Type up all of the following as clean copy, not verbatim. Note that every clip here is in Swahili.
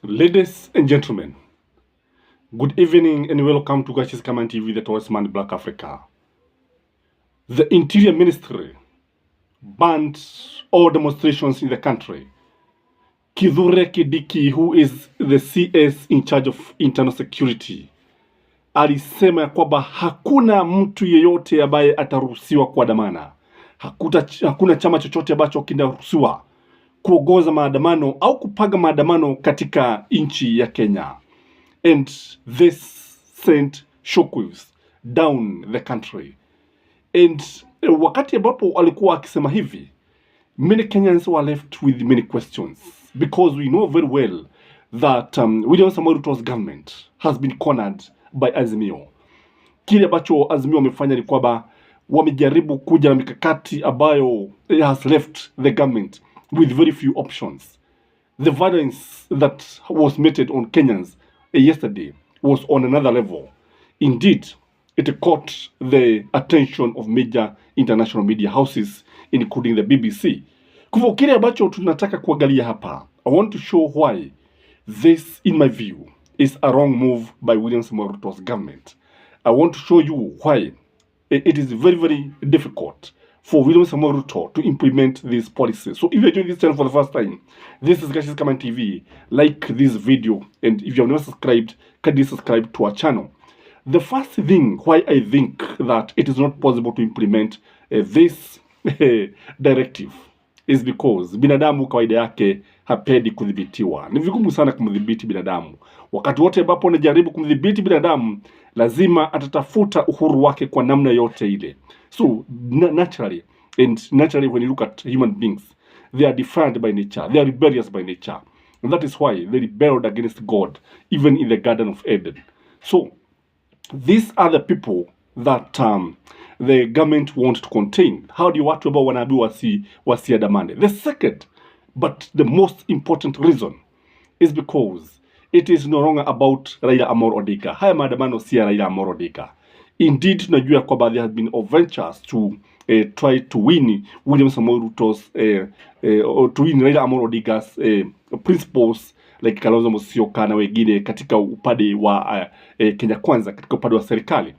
Ladies and gentlemen, good evening and welcome to Gachie Skyman TV, the tallest man in Black Africa. The Interior Ministry banned all demonstrations in the country. Kithure Kindiki, who is the CS in charge of internal security, alisema ya kwamba hakuna mtu yeyote ambaye ataruhusiwa kuandamana. Hakuna chama chochote ambacho kinaruhusiwa kuongoza maandamano au kupanga maandamano katika nchi ya Kenya. And this sent shockwaves down the country. And wakati ambapo alikuwa akisema hivi, many Kenyans were left with many questions, because we know very well that William Samoei Ruto's government has been cornered by Azimio. Kile ambacho Azimio wamefanya ni kwamba wamejaribu kuja na mikakati ambayo has left the government with very few options. The violence that was meted on Kenyans yesterday was on another level. Indeed, it caught the attention of major international media houses, including the BBC. Kwa kile ambacho tunataka kuangalia hapa, I want to show why this, in my view, is a wrong move by William Samoei Ruto's government. I want to show you why it is very, very difficult for William Samoei Ruto to implement these policies. So if you're joining this channel for the first time, this is Gachie Skyman TV. Like this video, and if you have never subscribed, kindly subscribe to our channel. The first thing why I think that it is not possible to implement this directive is because binadamu kawaida yake hapendi kudhibitiwa. Ni vigumu sana kumdhibiti binadamu. Wakati wote ambapo unajaribu kumdhibiti binadamu, lazima atatafuta uhuru wake kwa namna yote ile. So naturally when you look at human beings, they are defiant by nature, they are rebellious by nature, and that is why they rebelled against God even in the Garden of Eden. So these are the people that the government wants to contain. How do you watu ambao wanaambiwa wasiandamane? The second but the most important reason is because it is no longer about Raila Amolo Odinga. Haya maandamano si ya Raila Amolo Odinga. Indeed, tunajua kwamba there has been ventures to try to win William Samoei Ruto's to win Raila Amolo Odinga's principles like Kalonzo Musyoka na wengine katika upande wa Kenya Kwanza, katika upande wa serikali.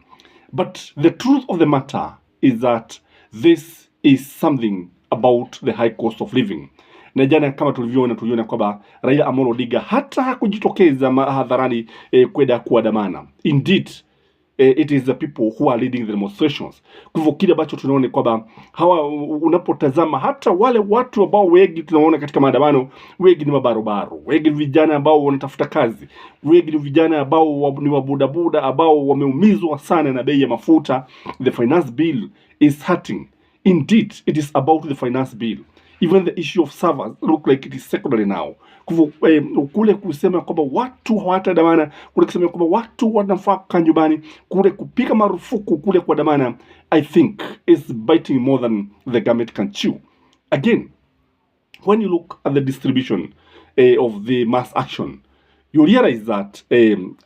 But the truth of the matter is that this is something about the high cost of living. Na jana kama tuliona kwamba Raila Amolo Odinga hata hakujitokeza hadharani kwenda kuandamana. Indeed, it is the people who are leading the demonstrations. Kwa hivyo kile ambacho tunaona kwamba hawa, unapotazama hata wale watu ambao wengi tunaona katika maandamano, wengi ni mabarobaro, wengi ni vijana ambao wanatafuta kazi, wengi ni vijana ambao ni wabudabuda ambao wameumizwa sana na bei ya mafuta. The finance bill is hurting. Indeed, it is about the finance bill. Even the issue of servers look like it is secondary now. Kule kusema kwamba watu hawataandamana, kule kusema kwamba watu wanafaa kukaa nyumbani, kule kupiga marufuku kule kuandamana, I think is biting more than the government can chew. Again, when you look at the distribution of the mass action, you realize that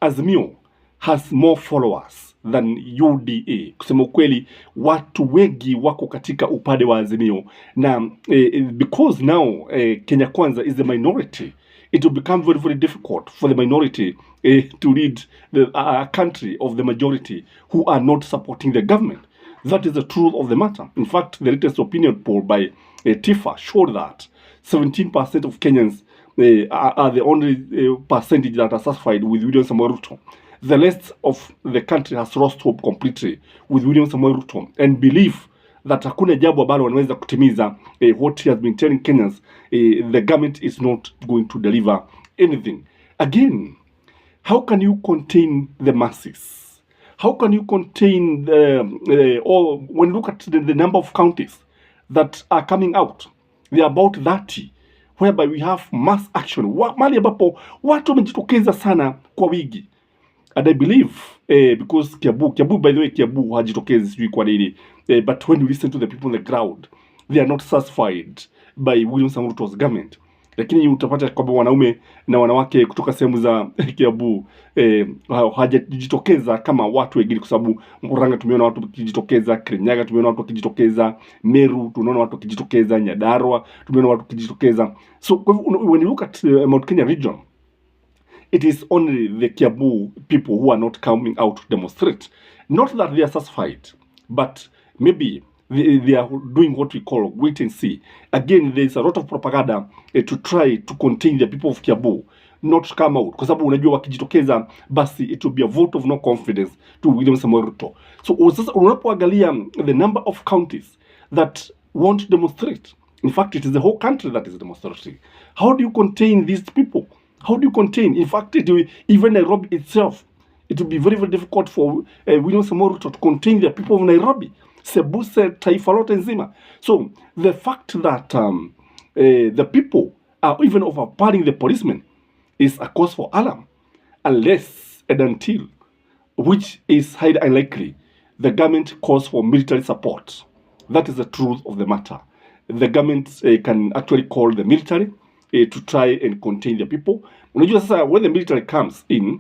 Azimio has more followers than UDA. Kusema ukweli, watu wengi wako katika upande wa Azimio. Na because now Kenya Kwanza is the minority, it will become very, very difficult for the minority to lead the country of the majority who are not supporting the government. That is the truth of the matter. In fact, the latest opinion poll by TIFA showed that 17% of Kenyans are the only percentage that are satisfied with William Samoei Ruto. The rest of the country has lost hope completely with William Samoei Ruto and believe that hakuna jambo ambalo wanaweza kutimiza what he has been telling Kenyans. The government is not going to deliver anything. Again, how can you contain the masses? How can you contain or when you look at the number of counties that are coming out, they are about 30, whereby we have mass action. Mali ambapo watu wamejitokeza sana kwa wingi. And I believe, because Kiabu, by the way, Kiabu hajitokezi sijui kwa nini. But when you listen to the people on the ground, they are not satisfied by William Samoei Ruto's government. Lakini utapata kwamba wanaume na wanawake kutoka sehemu za Kiabu hajajitokeza kama watu wengine, kwa sababu Murang'a tumeona watu wakijitokeza, Kirinyaga tumeona watu wakijitokeza, Meru tunaona watu wakijitokeza, Nyandarua tumeona watu wakijitokeza. So when you look at Mount Kenya region, it is only the Kiambu people who are not coming out to demonstrate. Not that they are satisfied, but maybe they are doing what we call wait and see. Again, there's a lot of propaganda to try to contain the people of Kiambu not to come out, kwa sababu unajua wakijitokeza basi it will be a vote of no confidence to William Samoei Ruto. So sasa unapoangalia the number of counties that want to demonstrate, in fact it is the whole country that is demonstrating. How do you contain these people? How do you contain? In fact, even Nairobi itself, it will be very, very difficult for William Samoei Ruto to contain the people of Nairobi, Sebuse, taifa lote nzima. So the fact that the people are even overpowering the policemen is a cause for alarm, unless and until, which is highly unlikely, the government calls for military support. That is the truth of the matter. The government can actually call the military to try and contain the people. Unajua sasa when the military comes in,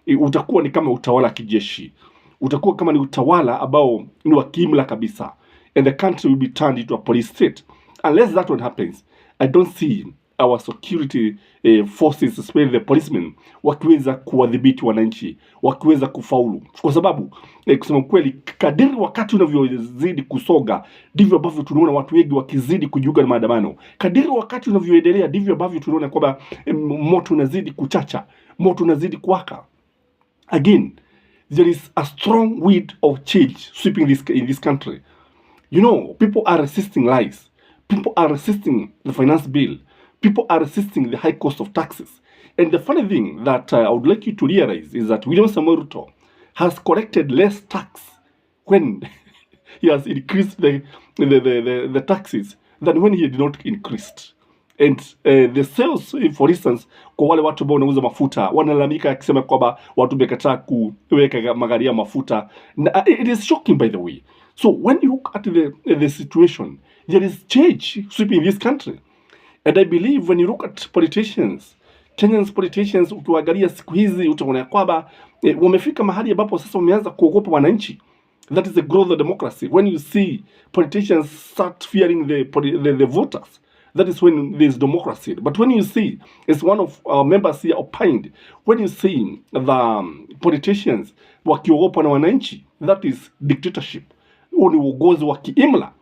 utakuwa ni kama utawala kijeshi. Utakuwa kama ni utawala ambao ni wa kiimla kabisa. And the country will be turned into a police state. Unless that one happens, I don't see our security forces, especially the policemen, wakiweza kuwadhibiti wananchi, wakiweza kufaulu. Kwa sababu kusema kweli, kadiri wakati unavyozidi kusoga, ndivyo ambavyo tunaona watu wengi wakizidi kujiunga na maandamano. Kadiri wakati unavyoendelea, ndivyo ambavyo tunaona kwamba moto unazidi kuchacha, moto unazidi kuwaka. Again, there is a strong wind of change sweeping in this country. You know, people are resisting lies. People are resisting the finance bill. People are resisting the high cost of taxes. And the funny thing that I would like you to realize is that William Samoei Ruto has collected less tax when he has increased the taxes than when he did not increase. And the sales, for instance, kwa wale watu ambao wanauza mafuta wanalalamika akisema kwamba watu wamekataa kuweka magari ya mafuta. It is shocking, by the way. So when you look at the situation, there is change sweeping this country. And I believe when you look at politicians, Kenyans politicians, ukiwaangalia siku hizi utaona kwamba wamefika mahali ambapo sasa wameanza kuogopa wananchi. That is the growth of democracy. When you see politicians start fearing the voters, that is when there is democracy. But when you see, as one of our members here opined, when you see the politicians wakiogopa na wananchi, that is dictatorship. Huo ni uongozi wa kiimla.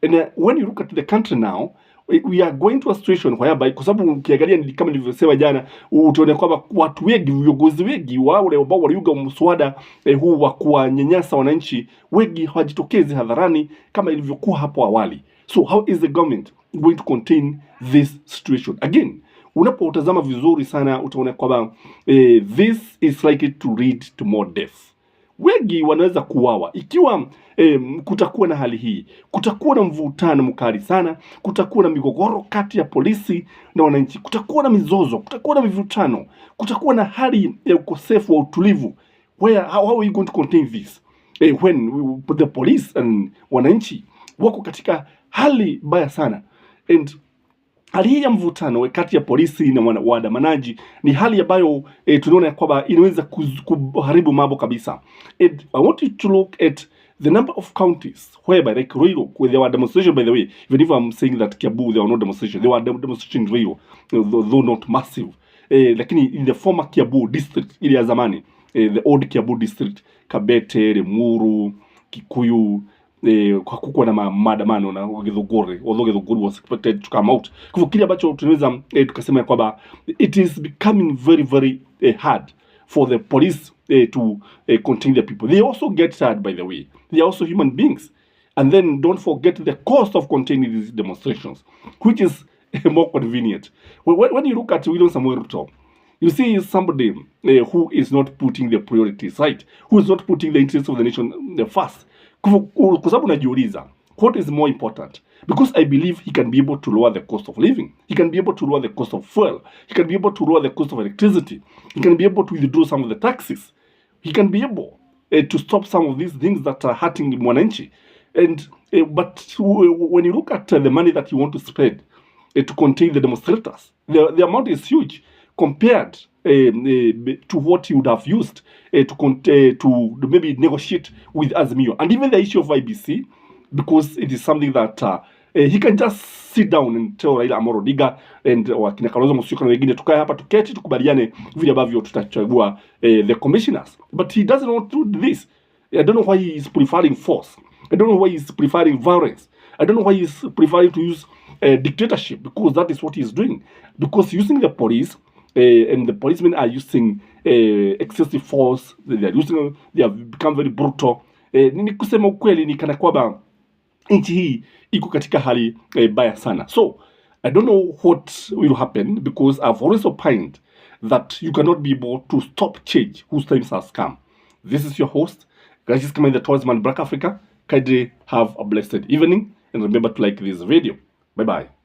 And when you look at the country now, we are going to a situation whereby, kwa sababu ukiangalia kama nilivyosema jana, utaona kwamba watu wengi, viongozi wengi wale ambao waliuga mswada huu wa kuwanyanyasa wananchi, wengi hawajitokezi hadharani kama ilivyokuwa hapo awali. So how is the government going to contain this situation? Again, unapotazama vizuri sana utaona kwamba this is likely to lead to more deaths. Wengi wanaweza kuuawa ikiwa kutakuwa na hali hii. Kutakuwa na mvutano mkali sana, kutakuwa na migogoro kati ya polisi na wananchi, kutakuwa na mizozo, kutakuwa na mivutano, kutakuwa na hali ya ukosefu wa utulivu. How are you going to contain this when the police and wananchi wako katika hali mbaya sana? And hali hii ya mvutano kati ya polisi na waandamanaji ni hali ambayo tunaona kwamba inaweza kuharibu mambo kabisa. And I want you to look at the number of counties whereby, like Ruto, where there were demonstrations, by the way, even if I'm saying that Kiambu, there were no demonstrations, there were demonstrations in Ruto, though not massive. Lakini in the former Kiambu district, ile ya zamani, the old Kiambu district, Kabete, Limuru, Kikuyu, hakukuwa na maandamano na Githunguri, although Githunguri was expected to come out. Kwa kile ambacho tunaweza tukasema kwamba it is becoming very, very hard for the police to contain the people. They also get tired, by the way. They are also human beings. And then don't forget the cost of containing these demonstrations, which is more convenient. When you look at William Samoei Ruto, you see somebody who is not putting the priorities right, who is not putting the interests of the nation first. Kwa sababu najiuliza, what is more important? Because I believe he can be able to lower the cost of living. He can be able to lower the cost of fuel. He can be able to lower the cost of electricity. He can be able to withdraw some of the taxes. He can be able to stop some of these things that are hurting mwananchi. And but when you look at the money that you want to spend to contain the demonstrators, the amount is huge compared to what you would have used to maybe negotiate with Azimio. And even the issue of IBC, because it is something that he can just sit down and tell Raila Amolo Odinga and wakina Kalonzo Musyoka na wengine tukae hapa tuketi tukubaliane vile ambavyo tutachagua the commissioners, but he doesn't want to do this. I don't know why he is preferring force. I don't know why he is preferring violence. I don't know why he is preferring to use dictatorship, because that is what he is doing. Because using the police and the policemen are using excessive force. They have become very brutal. Ni kusema ukweli ni kana kwamba nchi hii iko katika hali baya sana. So I don't know what will happen, because I've always opined that you cannot be able to stop change whose times has come. This is your host, Gachie Skyman, the Tourism and Black Africa. Kindly have a blessed evening, and remember to like this video. Bye bye.